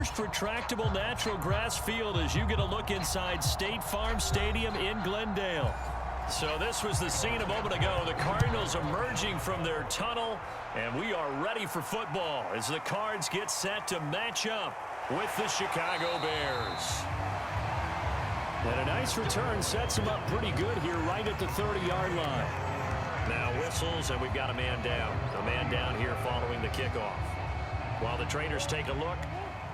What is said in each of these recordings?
Retractable natural grass field as you get a look inside State Farm Stadium in Glendale. So this was the scene a moment ago. The Cardinals emerging from their tunnel, and we are ready for football as the Cards get set to match up with the Chicago Bears. And a nice return sets them up pretty good here right at the 30-yard line. Now whistles, and we've got a man down. A man down here following the kickoff. While the trainers take a look,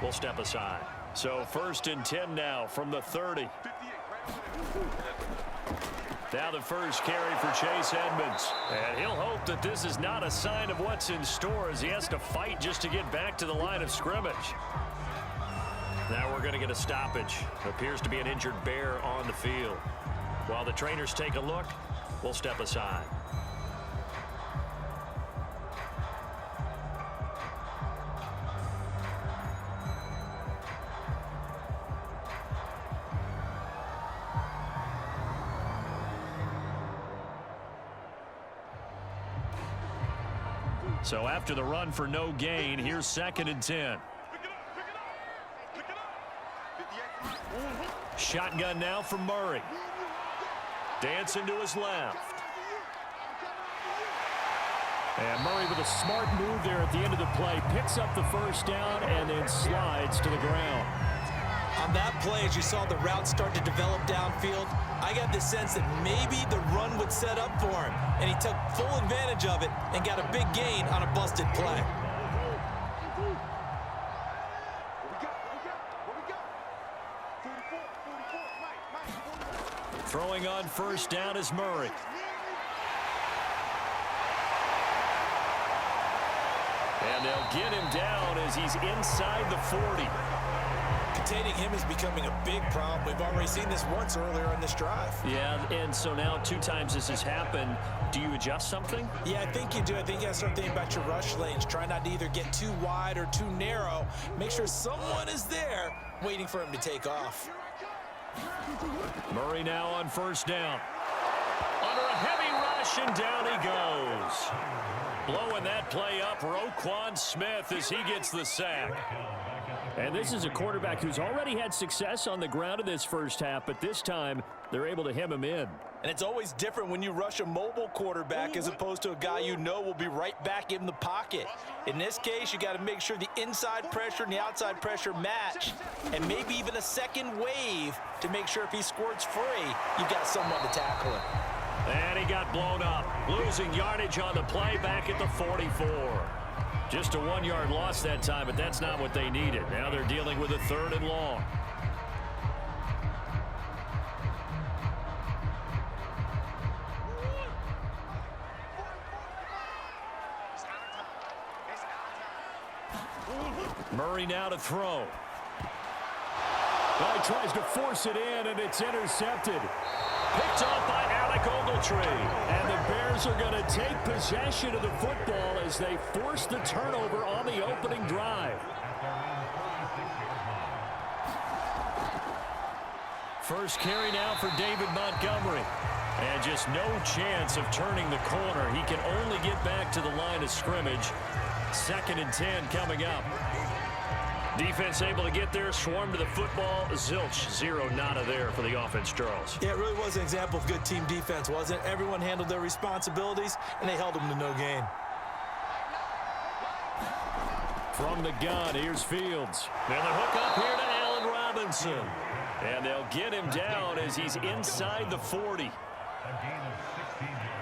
we'll step aside. So 1st and 10 now from the 30. Now the first carry for Chase Edmonds. And he'll hope that this is not a sign of what's in store as he has to fight just to get back to the line of scrimmage. Now we're going to get a stoppage. Appears to be an injured Bear on the field. While the trainers take a look, we'll step aside. So after the run for no gain, here's 2nd and 10. Shotgun now for Murray. Dancing to his left. And Murray with a smart move there at the end of the play. Picks up the first down and then slides to the ground. On that play, as you saw the route start to develop downfield, I got the sense that maybe the run would set up for him. And he took full advantage of it and got a big gain on a busted play. Throwing on first down is Murray. And they'll get him down as he's inside the 40. Containing him is becoming a big problem. We've already seen this once earlier in this drive. Yeah, and so now 2 times this has happened. Do you adjust something? Yeah, I think you do. I think you got to start thinking about your rush lanes. Try not to either get too wide or too narrow. Make sure someone is there waiting for him to take off. Murray now on first down. Under a heavy rush, and down he goes. Blowing that play up, Roquan Smith as he gets the sack. And this is a quarterback who's already had success on the ground in this first half, but this time they're able to hem him in. And it's always different when you rush a mobile quarterback as opposed to a guy you know will be right back in the pocket. In this case, you got to make sure the inside pressure and the outside pressure match, and maybe even a second wave to make sure if he squirts free, you've got someone to tackle him. And he got blown up, losing yardage on the play back at the 44. Just a 1-yard loss that time, but that's not what they needed. Now they're dealing with a 3rd and long. Murray now to throw. Well, he tries to force it in, and it's intercepted. Picked off by Alec Ogletree. And the Bears are going to take possession of the football as they force the turnover on the opening drive. First carry now for David Montgomery. And just no chance of turning the corner. He can only get back to the line of scrimmage. 2nd and 10 coming up. Defense able to get there, swarm to the football. Zilch, 0 nada there for the offense, Charles. Yeah, it really was an example of good team defense, wasn't it? Everyone handled their responsibilities, and they held them to no gain. From the gun, here's Fields. And the hook up here to Allen Robinson. And they'll get him down as he's inside the 40.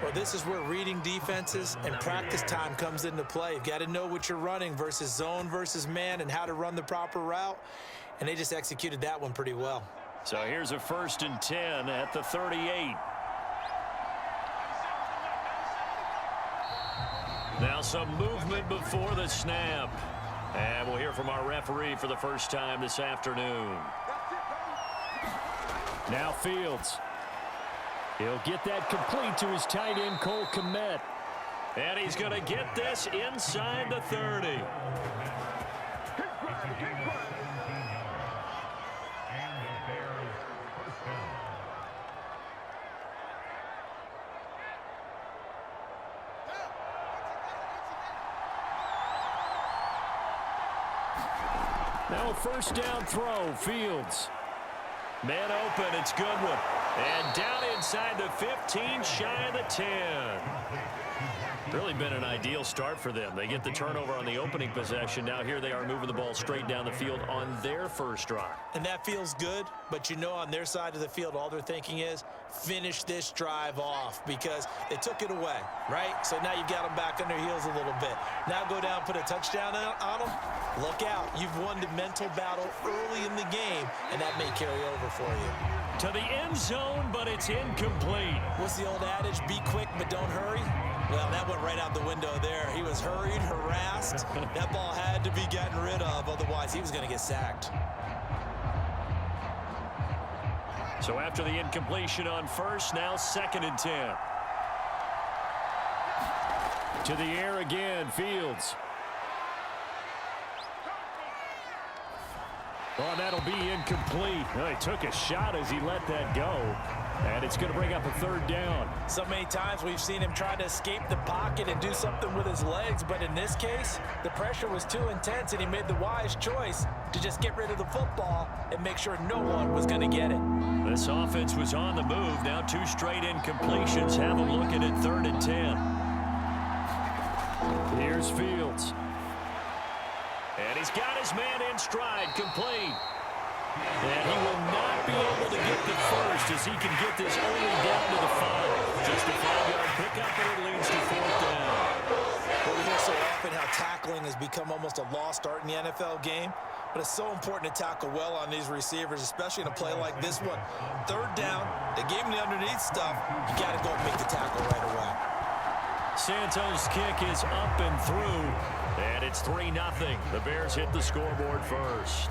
Well, this is where reading defenses and practice time comes into play. You've got to know what you're running versus zone versus man and how to run the proper route. And they just executed that one pretty well. So here's a 1st and 10 at the 38. Now some movement before the snap. And we'll hear from our referee for the first time this afternoon. Now Fields. He'll get that complete to his tight end, Cole Kmet. And he's going to get this inside the 30. Now a first down throw, Fields. Man open, it's Goodwin. And down inside the 15, shy of the 10. Really been an ideal start for them. They get the turnover on the opening possession. Now here they are moving the ball straight down the field on their first drive. And that feels good, but you know on their side of the field, all they're thinking is finish this drive off because they took it away, right? So now you've got them back on their heels a little bit. Now go down, put a touchdown on them. Look out. You've won the mental battle early in the game, and that may carry over for you. To the end zone, but it's incomplete. What's the old adage? Be quick, but don't hurry. Well, that went right out the window there. He was hurried, harassed. That ball had to be gotten rid of, otherwise he was going to get sacked. So after the incompletion on first, now 2nd and 10. To the air again, Fields. Oh, that'll be incomplete. Well, he took a shot as he let that go. And it's going to bring up a 3rd down. So many times we've seen him try to escape the pocket and do something with his legs, but in this case, the pressure was too intense and he made the wise choice to just get rid of the football and make sure no one was going to get it. This offense was on the move. Now 2 straight incompletions have them looking at 3rd and 10. Here's Fields. And he's got his man in stride, complete. And he will not be able to get the first as he can get this only down to the 5. Just a 5-yard pickup, and it leads to 4th down. Well, we hear so often how tackling has become almost a lost art in the NFL game, but it's so important to tackle well on these receivers, especially in a play like this one. 3rd down, they gave him the underneath stuff. You got to go and make the tackle right away. Santos' kick is up and through, and it's 3-0. The Bears hit the scoreboard first.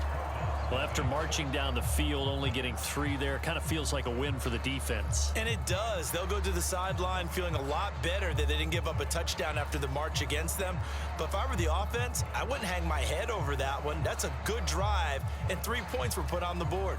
Well, after marching down the field, only getting 3 there, kind of feels like a win for the defense. And it does. They'll go to the sideline feeling a lot better that they didn't give up a touchdown after the march against them. But if I were the offense, I wouldn't hang my head over that one. That's a good drive, and 3 points were put on the board.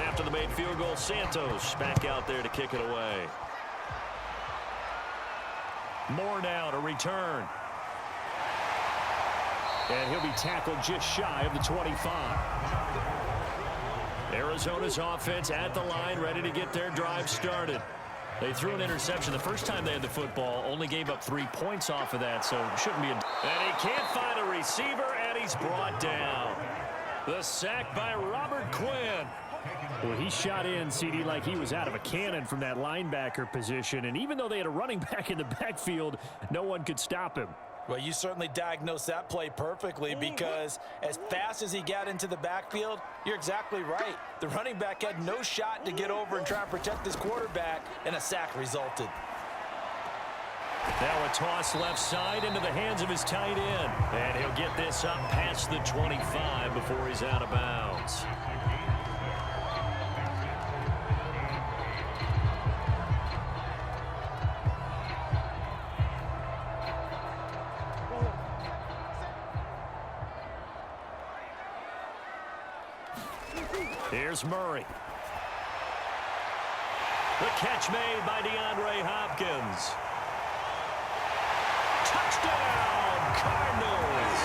After the made field goal, Santos back out there to kick it away. Moore now to return. And he'll be tackled just shy of the 25. Arizona's offense at the line, ready to get their drive started. They threw an interception the first time they had the football, only gave up 3 points off of that, so it shouldn't be a... And he can't find a receiver, and he's brought down. The sack by Robert Quinn. Well, he shot in, CD, like he was out of a cannon from that linebacker position. And even though they had a running back in the backfield, no one could stop him. Well, you certainly diagnosed that play perfectly because as fast as he got into the backfield, you're exactly right. The running back had no shot to get over and try and protect his quarterback, and a sack resulted. Now a toss left side into the hands of his tight end. And he'll get this up past the 25 before he's out of bounds. Here's Murray. The catch made by DeAndre Hopkins. Touchdown, Cardinals.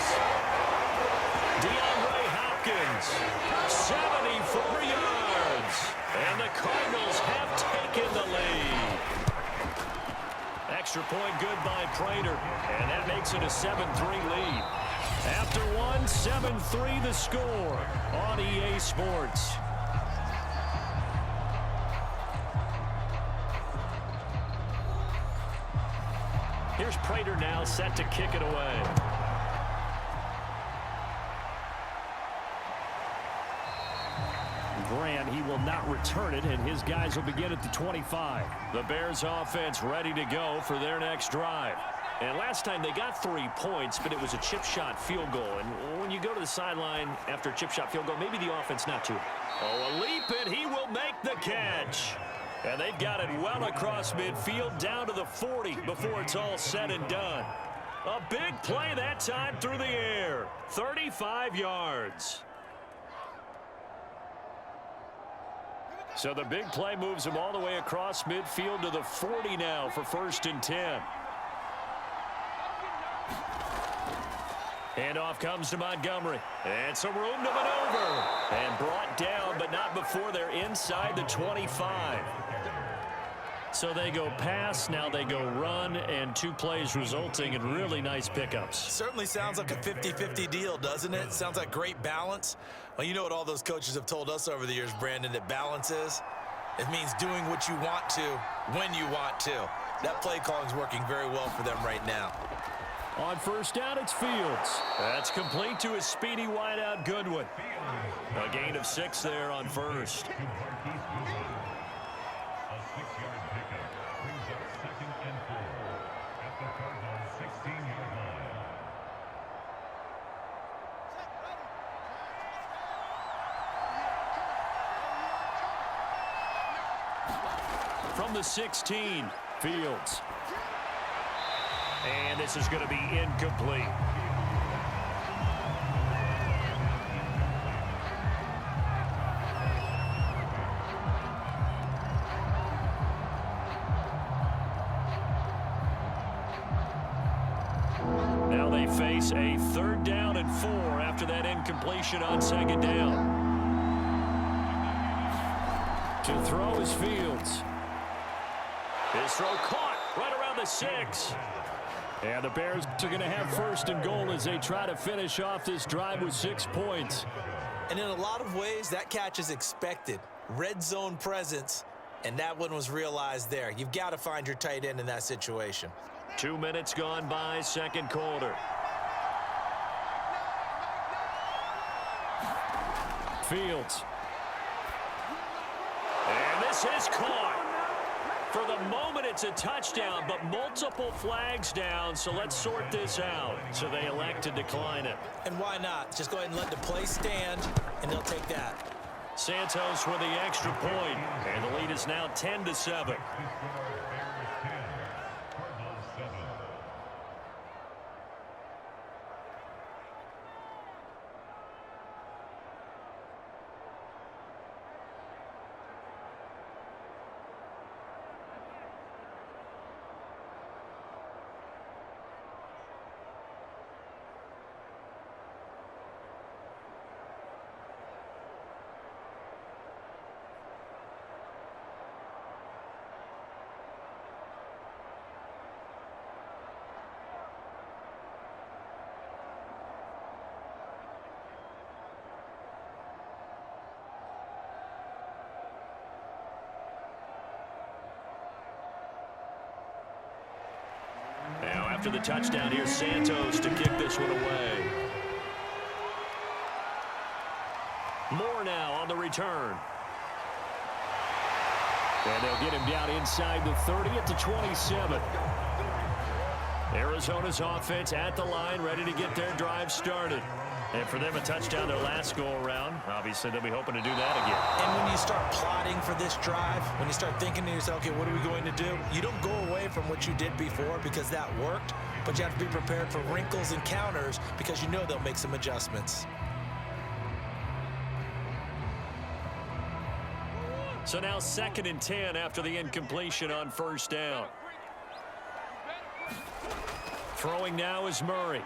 DeAndre Hopkins, 74 yards. And the Cardinals have taken the lead. Extra point good by Prater. And that makes it a 7-3 lead. After one, 7-3 the score on EA Sports. Here's Prater now set to kick it away. Grant, he will not return it, and his guys will begin at the 25. The Bears offense ready to go for their next drive. And last time they got 3 points, but it was a chip shot field goal. And when you go to the sideline after a chip shot field goal, maybe the offense not too. Oh, a leap, and he will make the catch. And they've got it well across midfield down to the 40 before it's all said and done. A big play that time through the air. 35 yards. So the big play moves him all the way across midfield to the 40 now for 1st and 10. Handoff comes to Montgomery. And some room to maneuver. And brought down, but not before they're inside the 25. So they go pass, now they go run, and 2 plays resulting in really nice pickups. Certainly sounds like a 50-50 deal, doesn't it? Sounds like great balance. Well, you know what all those coaches have told us over the years, Brandon, that balance is? It means doing what you want to when you want to. That play calling is working very well for them right now. On 1st down, it's Fields. That's complete to his speedy wideout, Goodwin. A gain of 6 there on 1st. From the 16, Fields. And this is going to be incomplete. Now they face a 3rd down and 4 after that incompletion on 2nd down. To throw is Fields. His throw caught right around the 6. And the Bears are going to have 1st and goal as they try to finish off this drive with 6 points. And in a lot of ways, that catch is expected. Red zone presence, and that one was realized there. You've got to find your tight end in that situation. 2 minutes gone by, 2nd quarter. Fields. And this is caught. For the moment, it's a touchdown, but multiple flags down, so let's sort this out. So they elect to decline it. And why not? Just go ahead and let the play stand, and they'll take that. Santos with the extra point, and the lead is now 10-7. After the touchdown, here's Santos to kick this one away. Moore now on the return. And they'll get him down inside the 30 at the 27. Arizona's offense at the line, ready to get their drive started. And for them, a touchdown their last go-around. Obviously, they'll be hoping to do that again. And when you start plotting for this drive, when you start thinking to yourself, okay, what are we going to do? You don't go away from what you did before because that worked, but you have to be prepared for wrinkles and counters because you know they'll make some adjustments. So now 2nd and 10 after the incompletion on 1st down. Throwing now is Murray.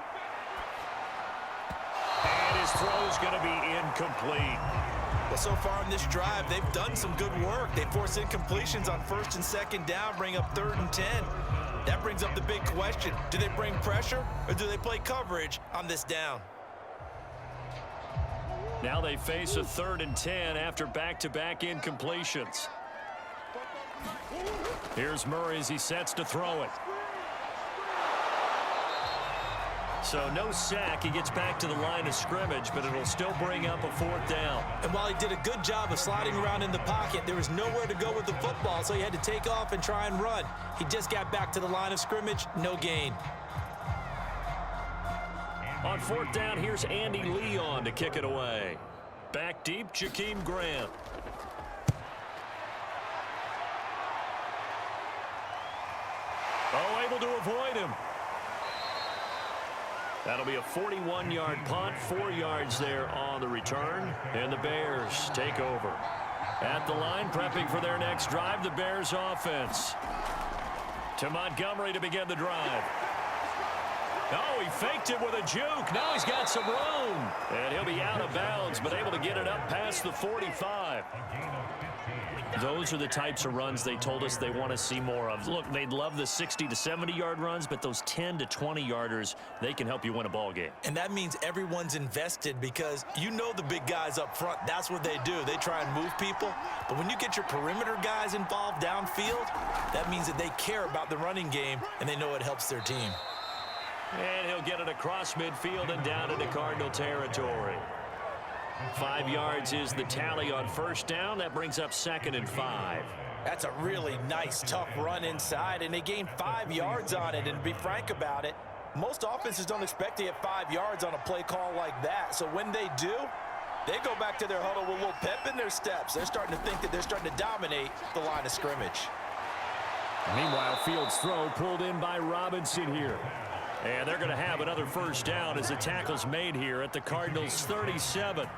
And his throw is going to be incomplete. Well, so far in this drive, they've done some good work. They force incompletions on 1st and 2nd down, bring up 3rd and 10. That brings up the big question. Do they bring pressure or do they play coverage on this down? Now they face a 3rd and 10 after back-to-back incompletions. Here's Murray as he sets to throw it. So no sack. He gets back to the line of scrimmage, but it'll still bring up a 4th down. And while he did a good job of sliding around in the pocket, there was nowhere to go with the football, so he had to take off and try and run. He just got back to the line of scrimmage, no gain. On 4th down, here's Andy Leon to kick it away. Back deep, Jakeem Grant. Oh, able to avoid him. That'll be a 41-yard punt, 4 yards there on the return, and the Bears take over. At the line, prepping for their next drive, the Bears offense. To Montgomery to begin the drive. Oh, he faked it with a juke. Now he's got some room. And he'll be out of bounds, but able to get it up past the 45. Those are the types of runs they told us they want to see more of. Look, they'd love the 60 to 70-yard runs, but those 10 to 20-yarders, they can help you win a ball game. And that means everyone's invested because you know the big guys up front, that's what they do. They try and move people. But when you get your perimeter guys involved downfield, that means that they care about the running game and they know it helps their team. And he'll get it across midfield and down into Cardinal territory. 5 yards is the tally on 1st down. That brings up 2nd and 5. That's a really nice, tough run inside, and they gained 5 yards on it. And to be frank about it, most offenses don't expect to get 5 yards on a play call like that. So when they do, they go back to their huddle with a little pep in their steps. They're starting to think that they're starting to dominate the line of scrimmage. Meanwhile, Fields' throw pulled in by Robinson here. And they're going to have another 1st down as the tackle's made here at the Cardinals' 37.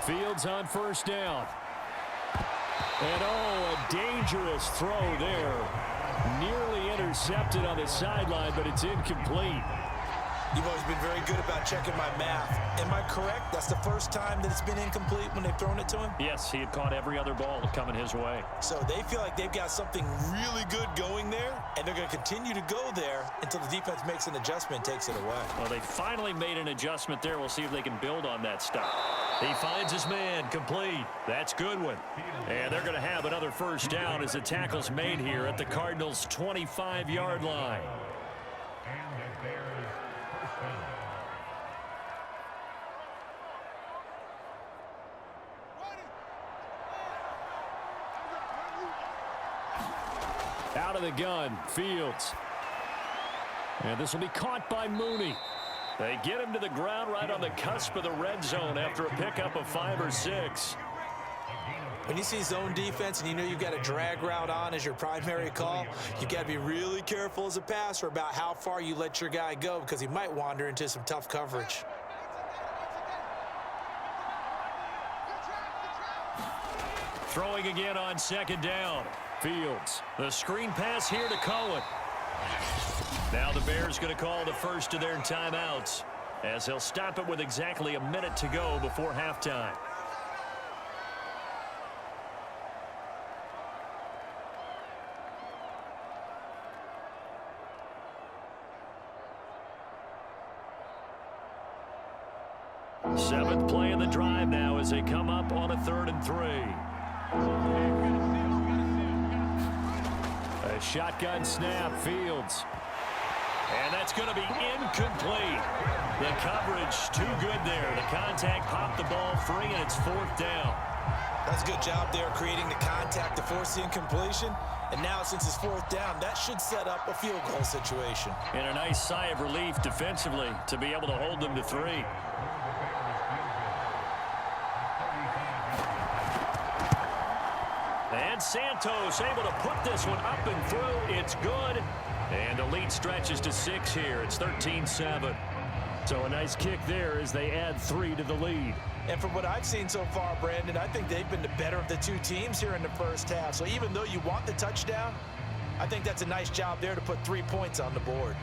Fields on 1st down. And oh, a dangerous throw there. Nearly intercepted on the sideline, but it's incomplete. You've always been very good about checking my math. Am I correct? That's the first time that it's been incomplete when they've thrown it to him? Yes, he had caught every other ball coming his way. So they feel like they've got something really good going there, and they're going to continue to go there until the defense makes an adjustment and takes it away. Well, they finally made an adjustment there. We'll see if they can build on that stuff. He finds his man, complete. That's good one. And they're going to have another 1st down as the tackle's made here at the Cardinals' 25-yard line. Out of the gun, Fields. And this will be caught by Mooney. They get him to the ground right on the cusp of the red zone after a pickup of 5 or 6. When you see zone defense and you know you've got a drag route on as your primary call, you've got to be really careful as a passer about how far you let your guy go because he might wander into some tough coverage. Throwing again on 2nd down. Fields. The screen pass here to Cohen. Now the Bears going to call the first of their timeouts as they'll stop it with exactly a minute to go before halftime. Seventh play of the drive now as they come up on a 3rd and 3. A shotgun snap, Fields. And that's going to be incomplete. The coverage too good there. The contact popped the ball free, and it's 4th down. That's a good job there creating the contact to force the incompletion. And now since it's 4th down, that should set up a field goal situation. And a nice sigh of relief defensively to be able to hold them to 3. And Santos able to put this one up and through. It's good. And the lead stretches to 6 here. It's 13-7. So a nice kick there as they add 3 to the lead. And from what I've seen so far, Brandon, I think they've been the better of the two teams here in the first half. So even though you want the touchdown, I think that's a nice job there to put 3 points on the board.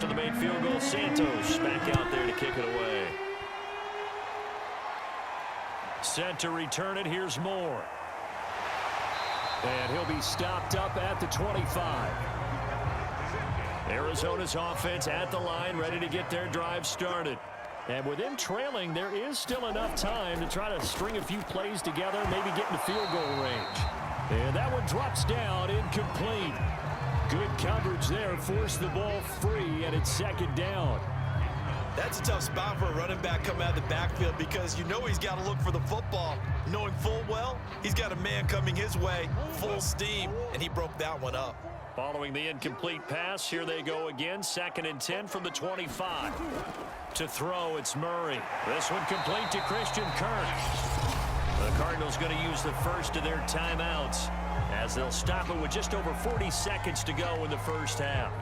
after the main field goal. Santos back out there to kick it away. Set to return it. Here's Moore. And he'll be stopped up at the 25. Arizona's offense at the line, ready to get their drive started. And with them trailing, there is still enough time to try to string a few plays together, maybe get into field goal range. And that one drops down, incomplete. Good coverage there, forced the ball free, and it's second down. That's a tough spot for a running back coming out of the backfield because you know he's got to look for the football, knowing full well he's got a man coming his way, full steam, and he broke that one up. Following the incomplete pass, here they go again, 2nd and 10 from the 25. To throw, it's Murray. This one complete to Christian Kirk. The Cardinals going to use the first of their timeouts as they'll stop it with just over 40 seconds to go in the first half.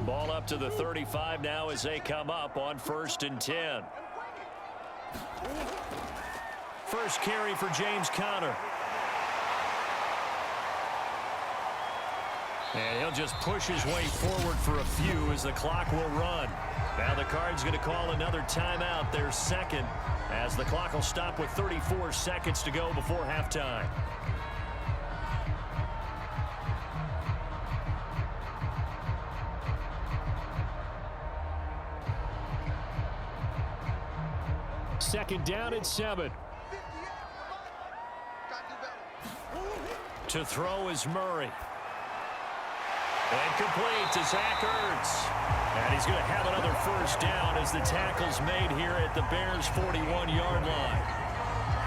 Ball up to the 35 now as they come up on 1st and 10. First carry for James Conner. And he'll just push his way forward for a few as the clock will run. Now the Cards going to call another timeout, their second, as the clock will stop with 34 seconds to go before halftime. Second down and 7. To throw is Murray. And complete to Zach Ertz. And he's going to have another first down as the tackle's made here at the Bears' 41-yard line.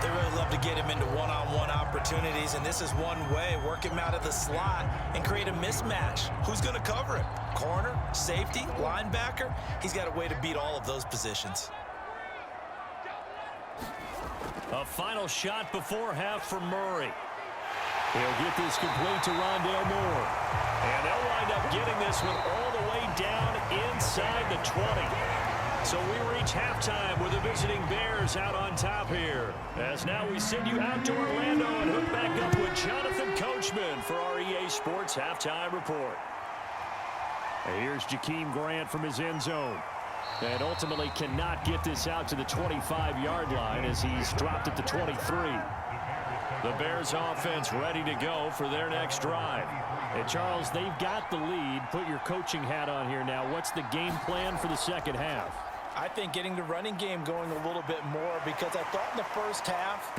They really love to get him into one-on-one opportunities, and this is one way. Work him out of the slot and create a mismatch. Who's going to cover him? Corner, safety, linebacker? He's got a way to beat all of those positions. A final shot before half from Murray. He'll get this complete to Rondale Moore. And they'll wind up getting this one all the way down inside the 20. So we reach halftime with the visiting Bears out on top here. As now we send you out to Orlando and hook back up with Jonathan Coachman for our EA Sports Halftime Report. And here's Jakeem Grant from his end zone. And ultimately cannot get this out to the 25-yard line as he's dropped at the 23. The Bears offense ready to go for their next drive. And Charles, they've got the lead. Put your coaching hat on here now. What's the game plan for the second half? I think getting the running game going a little bit more because I thought in the first half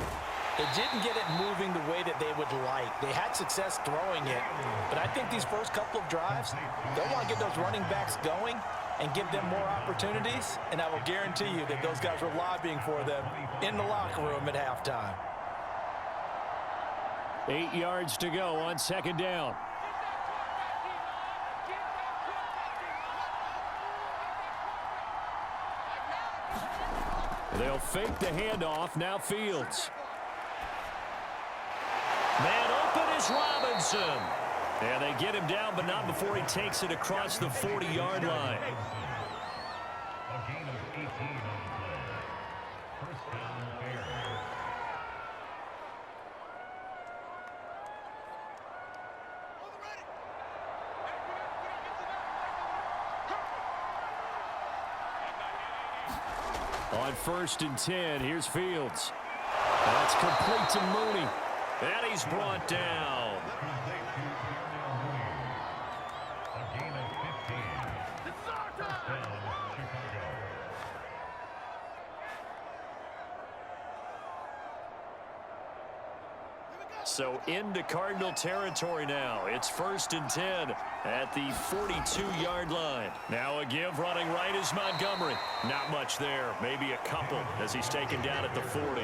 they didn't get it moving the way that they would like. They had success throwing it, but I think these first couple of drives, they'll want to get those running backs going and give them more opportunities, and I will guarantee you that those guys were lobbying for them in the locker room at halftime. 8 yards to go on second down. They'll fake the handoff. Now Fields. Man open is Robinson. And they get him down, but not before he takes it across the 40-yard line. On 1st and 10, here's Fields. That's complete to Mooney. And he's brought down. So into Cardinal territory now. It's 1st and 10 at the 42-yard line. Now a give running right is Montgomery. Not much there. Maybe a couple as he's taken down at the 40.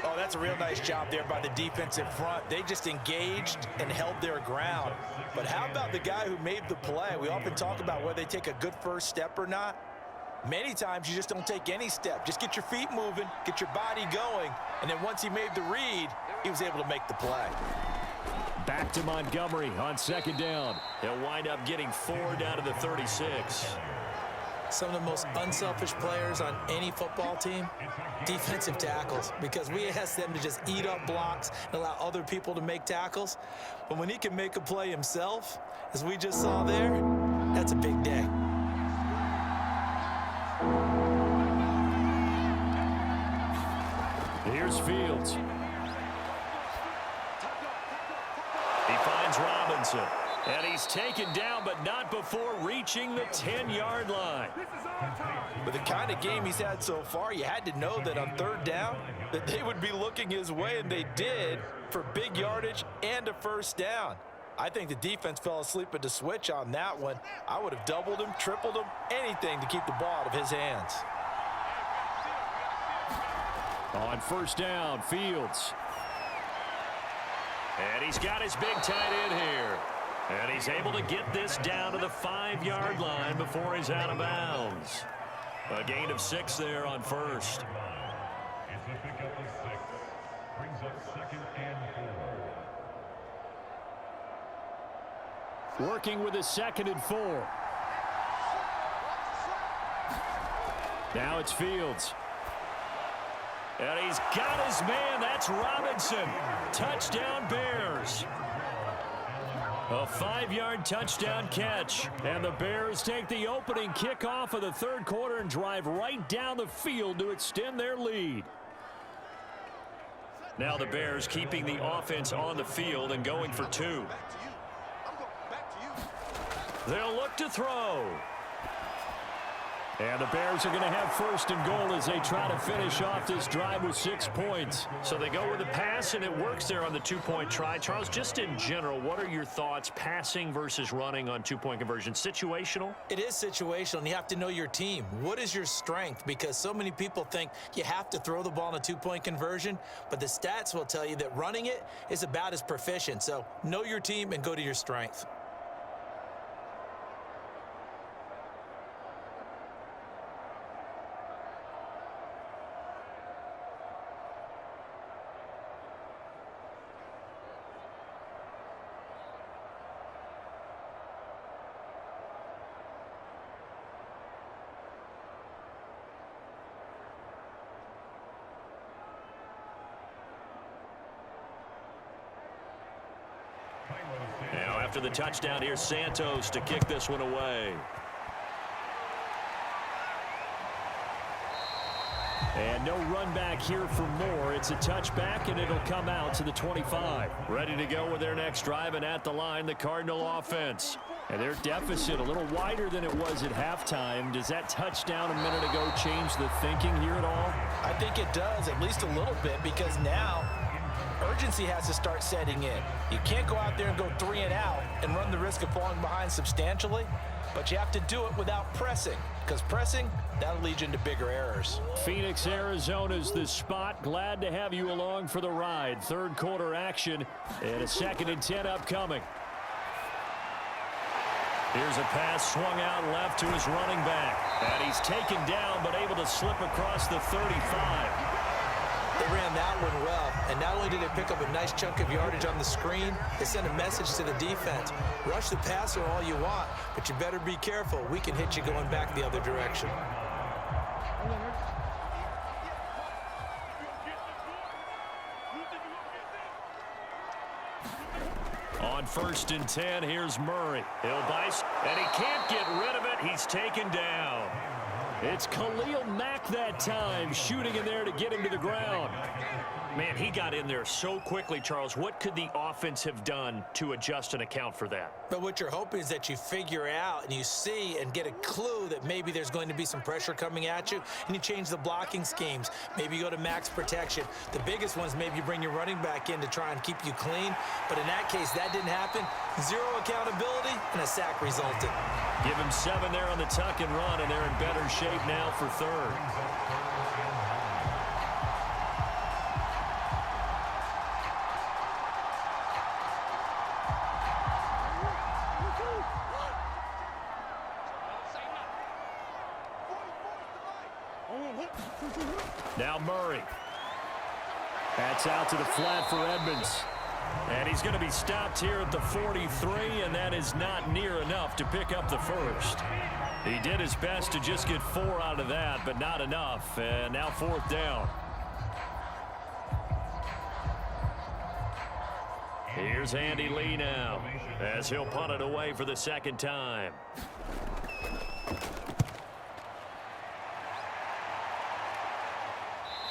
Oh, that's a real nice job there by the defensive front. They just engaged and held their ground. But how about the guy who made the play? We often talk about whether they take a good first step or not. Many times you just don't take any step. Just get your feet moving, get your body going, and then once he made the read, he was able to make the play. Back to Montgomery on second down. He'll wind up getting 4 down to the 36. Some of the most unselfish players on any football team, defensive tackles, because we ask them to just eat up blocks and allow other people to make tackles. But when he can make a play himself, as we just saw there, that's a big day. Here's Fields. He finds Robinson. And he's taken down, but not before reaching the 10-yard line. With the kind of game he's had so far, you had to know that on third down that they would be looking his way, and they did, for big yardage and a first down. I think the defense fell asleep at the switch on that one. I would have doubled him, tripled him, anything to keep the ball out of his hands. On first down, Fields. And he's got his big tight end here. And he's able to get this down to the 5-yard line before he's out of bounds. A gain of 6 there on first. It's a pickup of 6. Brings up 2nd and 4. Working with a 2nd and 4. Now it's Fields. And he's got his man. That's Robinson. Touchdown, Bears. A 5-yard touchdown catch. And the Bears take the opening kickoff of the third quarter and drive right down the field to extend their lead. Now the Bears keeping the offense on the field and going for 2. They'll look to throw. And the Bears are going to have first and goal as they try to finish off this drive with 6 points. So they go with the pass, and it works there on the 2-point try. Charles, just in general, what are your thoughts passing versus running on 2-point conversion? Situational? It is situational, and you have to know your team. What is your strength? Because so many people think you have to throw the ball in a 2-point conversion, but the stats will tell you that running it is about as proficient. So know your team and go to your strength. Now after the touchdown, here's Santos to kick this one away. And no run back here for more. It's a touchback, and it'll come out to the 25. Ready to go with their next drive, and at the line, the Cardinal offense. And their deficit a little wider than it was at halftime. Does that touchdown a minute ago change the thinking here at all? I think it does, at least a little bit, because now urgency has to start setting in. You can't go out there and go 3 and out and run the risk of falling behind substantially, but you have to do it without pressing, because pressing, that'll lead you into bigger errors. Phoenix, Arizona's the spot. Glad to have you along for the ride. Third quarter action and a 2nd and 10 upcoming. Here's a pass swung out left to his running back. And he's taken down but able to slip across the 35. They ran that one well, and not only did they pick up a nice chunk of yardage on the screen, they sent a message to the defense. Rush the passer all you want, but you better be careful. We can hit you going back the other direction. On 1st and 10, here's Murray. He'll dice, and he can't get rid of it. He's taken down. It's Khalil Mack that time, shooting in there to get him to the ground. Man, he got in there so quickly, Charles. What could the offense have done to adjust and account for that? But what you're hoping is that you figure out and you see and get a clue that maybe there's going to be some pressure coming at you, and you change the blocking schemes. Maybe you go to max protection. The biggest ones, maybe you bring your running back in to try and keep you clean. But in that case, that didn't happen. 0 accountability, and a sack resulted. Give him 7 there on the tuck and run, and they're in better shape now for third. Now Murray. That's out to the flat for Edmonds. And he's going to be stopped here at the 43, and that is not near enough to pick up the first. He did his best to just get 4 out of that, but not enough. And now 4th down. Here's Andy Lee now as he'll punt it away for the 2nd time.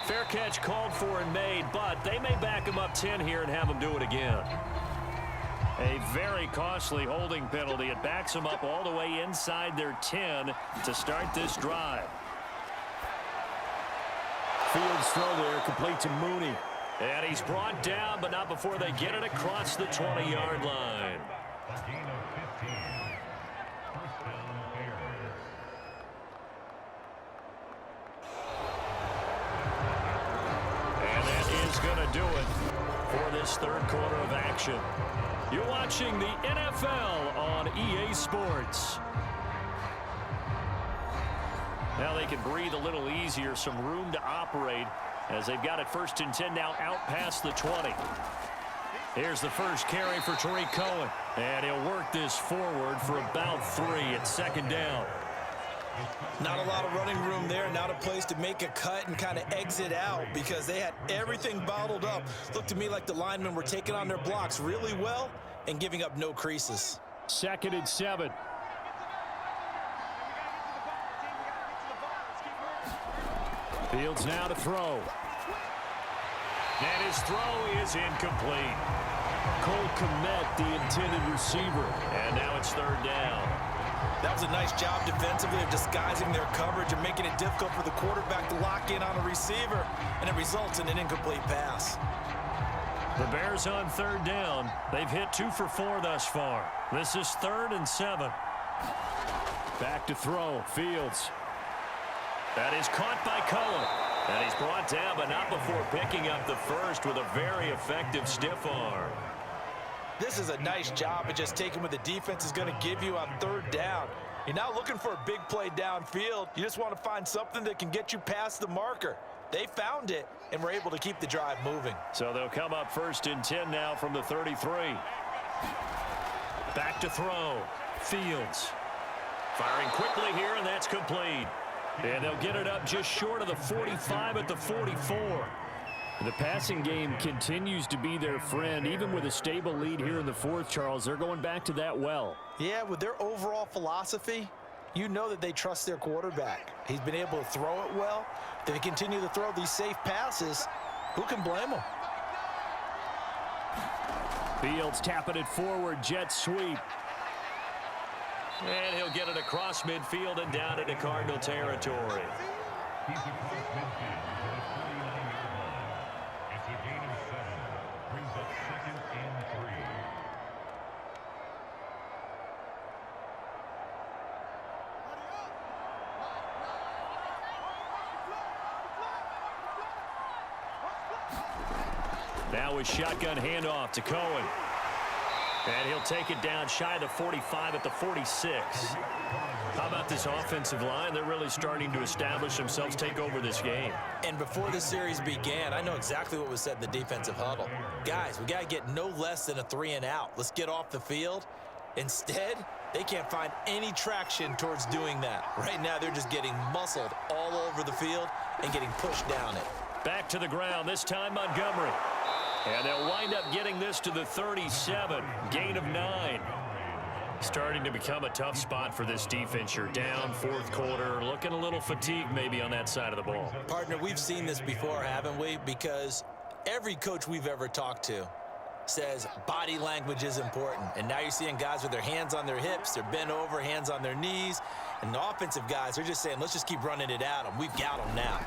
Fair catch called for and made, but they may back him up 10 here and have him do it again. A very costly holding penalty. It backs him up all the way inside their 10 to start this drive. Fields throw there, complete to Mooney. And he's brought down, but not before they get it across the 20-yard line. A gain of 15. First down, Bears. And that is going to do it for this 3rd quarter of action. You're watching the NFL on EA Sports. Now they can breathe a little easier, some room to operate as they've got it 1st and 10 now out past the 20. Here's the first carry for Tariq Cohen. And he'll work this forward for about 3 at 2nd down. Not a lot of running room there. Not a place to make a cut and kind of exit out because they had everything bottled up. Looked to me like the linemen were taking on their blocks really well and giving up no creases. 2nd and 7. Fields now to throw. And his throw is incomplete. Cole Kmet, the intended receiver. And now it's 3rd down. That was a nice job defensively of disguising their coverage and making it difficult for the quarterback to lock in on a receiver, and it results in an incomplete pass. The Bears on 3rd down. They've hit 2 for 4 thus far. This is 3rd and 7. Back to throw. Fields. That is caught by Cohen. And he's brought down, but not before picking up the first with a very effective stiff arm. This is a nice job of just taking what the defense is going to give you on 3rd down. You're not looking for a big play downfield. You just want to find something that can get you past the marker. They found it and were able to keep the drive moving. So they'll come up 1st and 10 now from the 33. Back to throw. Fields. Firing quickly here, and that's complete. And they'll get it up just short of the 45 at the 44. The passing game continues to be their friend. Even with a stable lead here in the 4th, Charles, they're going back to that well. Yeah, with their overall philosophy, you know that they trust their quarterback. He's been able to throw it well. If they continue to throw these safe passes, who can blame them? Fields tapping it forward, jet sweep. And he'll get it across midfield and down into Cardinal territory. He's across midfield to the 49-yard line. It's a gain of 7. Brings up 2nd and 3. Now a shotgun handoff to Cohen. And he'll take it down shy of the 45 at the 46. How about this offensive line? They're really starting to establish themselves, take over this game. And before the series began, I know exactly what was said in the defensive huddle. Guys, we got to get no less than a 3 and out. Let's get off the field. Instead, they can't find any traction towards doing that. Right now, they're just getting muscled all over the field and getting pushed down it. Back to the ground, this time Montgomery. And they'll wind up getting this to the 37. Gain of 9. Starting to become a tough spot for this defense. You're down 4th quarter, looking a little fatigued maybe on that side of the ball. Partner, we've seen this before, haven't we? Because every coach we've ever talked to says body language is important. And now you're seeing guys with their hands on their hips, they're bent over, hands on their knees. And the offensive guys, they're just saying, let's just keep running it at them. We've got them now.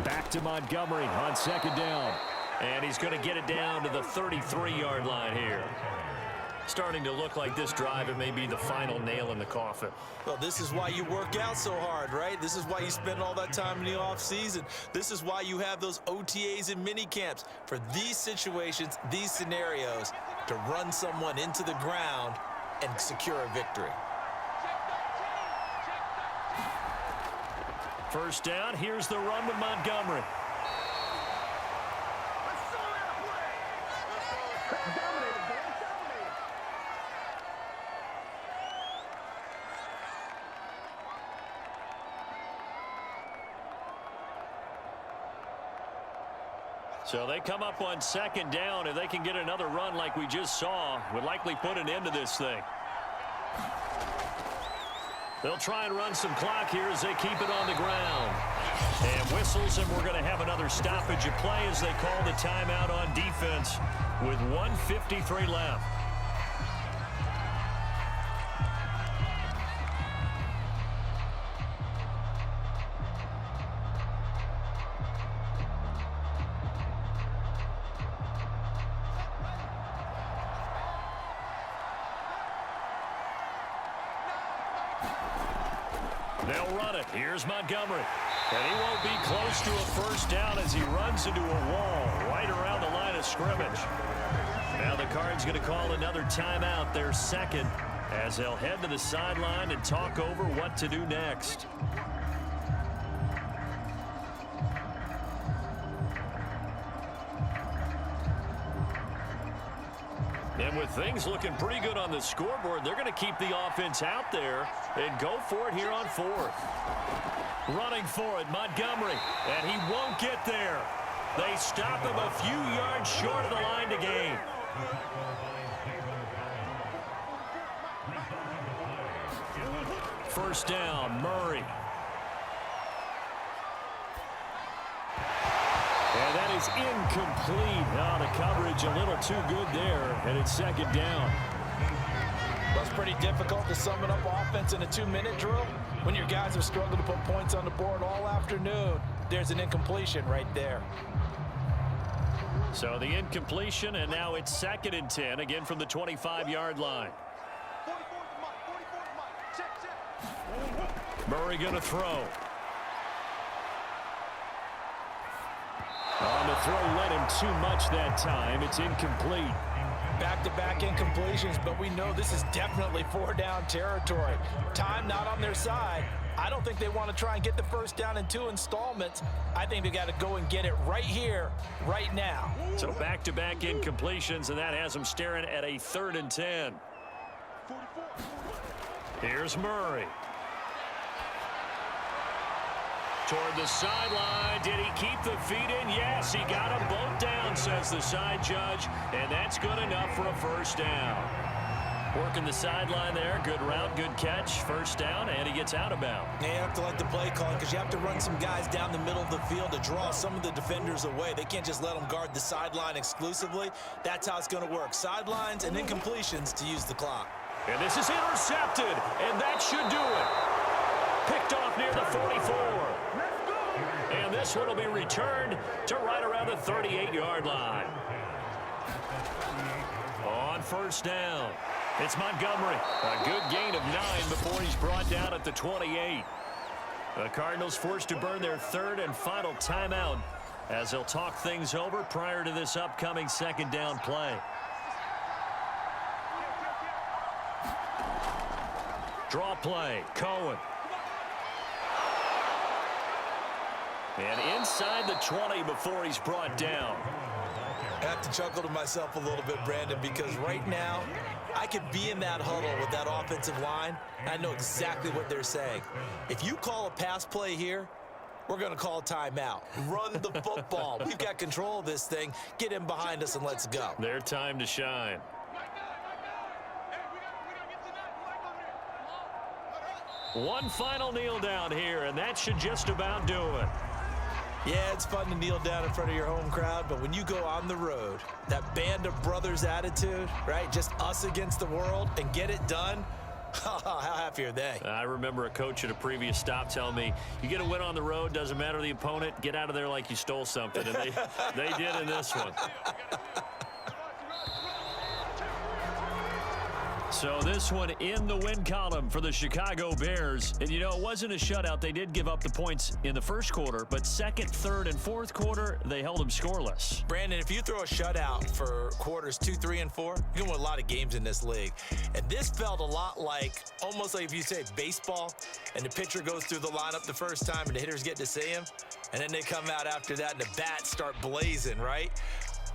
Back to Montgomery on 2nd down. And he's going to get it down to the 33-yard line here. Starting to look like this drive, it may be the final nail in the coffin. Well, this is why you work out so hard, right? This is why you spend all that time in the offseason. This is why you have those OTAs and mini camps for these situations, these scenarios, to run someone into the ground and secure a victory. 1st down, here's the run with Montgomery. So they come up on second down. If they can get another run like we just saw, would likely put an end to this thing. They'll try and run some clock here as they keep it on the ground. And whistles, and we're going to have another stoppage of play as they call the timeout on defense with 1:53 left. They'll run it. Here's Montgomery. And he won't be close to a first down as he runs into a wall right around the line of scrimmage. Now the Cards going to call another timeout, their second, as they'll head to the sideline and talk over what to do next. And with things looking pretty good on the scoreboard, they're going to keep the offense out there and go for it here on fourth. Running for it, Montgomery, and he won't get there. They stop him a few yards short of the line to gain. First down, Murray. And that is incomplete. Now the coverage a little too good there, and it's second down. Well, it's pretty difficult to sum it up offense in a 2-minute drill when your guys have struggled to put points on the board all afternoon. There's an incompletion right there. So the incompletion, and now it's 2nd and 10, again from the 25-yard line. Murray going to throw. On the throw led him too much that time. It's incomplete. Back-to-back incompletions, but we know this is definitely 4-down territory. Time not on their side. I don't think they want to try and get the first down in 2 installments. I think they got to go and get it right here, right now. So back-to-back incompletions, and that has them staring at a 3rd and 10. Here's Murray. Toward the sideline. Did he keep the feet in? Yes, he got them both down, says the side judge. And that's good enough for a first down. Working the sideline there. Good route, good catch. First down, and he gets out of bounds. Yeah, you have to like the play calling because you have to run some guys down the middle of the field to draw some of the defenders away. They can't just let them guard the sideline exclusively. That's how it's going to work. Sidelines and incompletions to use the clock. And this is intercepted, and that should do it. Picked off near the 44. And this one will be returned to right around the 38-yard line. On first down, it's Montgomery. A good gain of 9 before he's brought down at the 28. The Cardinals forced to burn their 3rd and final timeout as they'll talk things over prior to this upcoming 2nd down play. Draw play, Cohen. And inside the 20 before he's brought down. I have to chuckle to myself a little bit, Brandon, because right now I could be in that huddle with that offensive line. I know exactly what they're saying. If you call a pass play here, we're going to call timeout. Run the football. We've got control of this thing. Get in behind us and let's go. Their time to shine. One final kneel down here, and that should just about do it. Yeah, it's fun to kneel down in front of your home crowd, but when you go on the road, that band of brothers attitude, right? Just us against the world and get it done. How happy are they? I remember a coach at a previous stop telling me, you get a win on the road, doesn't matter the opponent, get out of there like you stole something. And they did in this one. So this one in the win column for the Chicago Bears. And, you know, it wasn't a shutout. They did give up the points in the first quarter, but 2nd, 3rd, and 4th quarter, they held them scoreless. Brandon, if you throw a shutout for quarters 2, 3, and 4, you can win a lot of games in this league. And this felt a lot like, almost like if you say baseball, and the pitcher goes through the lineup the first time, and the hitters get to see him, and then they come out after that, and the bats start blazing, right?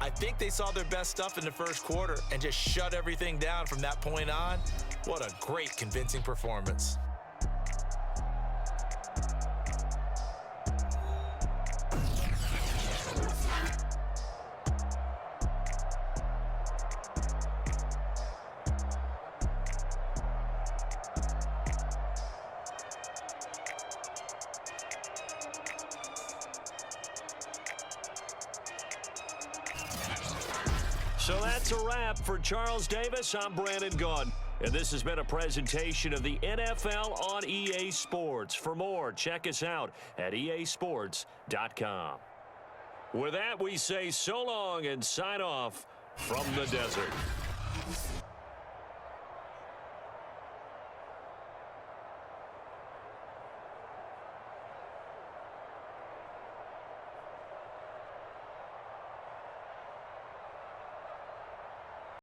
I think they saw their best stuff in the first quarter and just shut everything down from that point on. What a great, convincing performance. So that's a wrap for Charles Davis. I'm Brandon Gaudin, and this has been a presentation of the NFL on EA Sports. For more, check us out at easports.com. With that, we say so long and sign off from the desert.